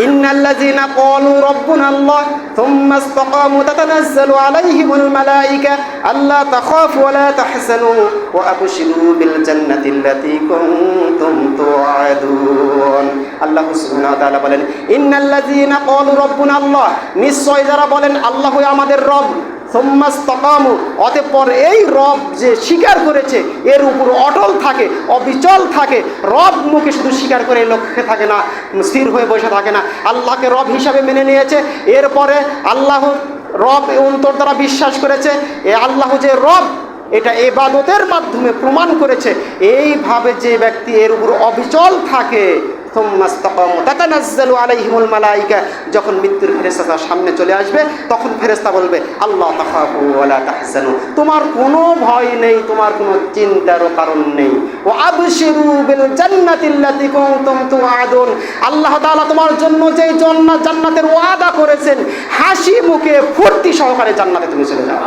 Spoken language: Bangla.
ইন্নাল্লাযীনা ক্বালু রাব্বুনাল্লাহ থুম্মা ইসতাকামু তাতানাজ্জালু আলাইহিমুল মালায়েকা আল্লা তাখাফু ওয়া লা তাহজানু ওয়া আবশিরু বিল জান্নাতিল্লাতী কুনতুম তুআদুন। আল্লাহ সুবহানাহু ওয়া তাআলা বলেন, ইন্নাল্লাযীনা ক্বালু রাব্বুনাল্লাহ, নিশ্চয় যারা বলেন আল্লাহই আমাদের রব, সুম্মা ইসতাকামু, অতঃপর এই রব যে স্বীকার করেছে এর উপর অটল থাকে, অবিচল থাকে। রব মুখে শুধু স্বীকার করে লক্ষ্যে থাকে না, স্থির হয়ে বসে থাকে না, আল্লাহকে রব হিসাবে মেনে নিয়েছে। এরপরে আল্লাহ রব অন্তর দ্বারা বিশ্বাস করেছে, এ আল্লাহ যে রব এটা ইবাদতের মাধ্যমে প্রমাণ করেছে। এইভাবে যে ব্যক্তি এর উপর অবিচল থাকে, সুম্মা ইসতাকামু তাতানাজ্জালু আলাইহিমুল মালায়েকা, যখন মৃত্যুর ফেরেশতা তার সামনে চলে আসবে তখন ফেরেশতা বলবে আল্লাহ তাখাফু ওয়া লা তাহজানু, তোমার কোনো ভয় নেই, তোমার কোনো চিন্তারও কারণ নেই। ওয়া আবশিরু বিল জান্নাতিল্লাতী কুনতুম তুআদুন, আল্লাহ তাআলা তোমার জন্য যে জান্নাতের ওয়াদা করেছেন, হাসি মুখে ফুর্তি সহকারে জান্নাতে তুমি চলে যাও।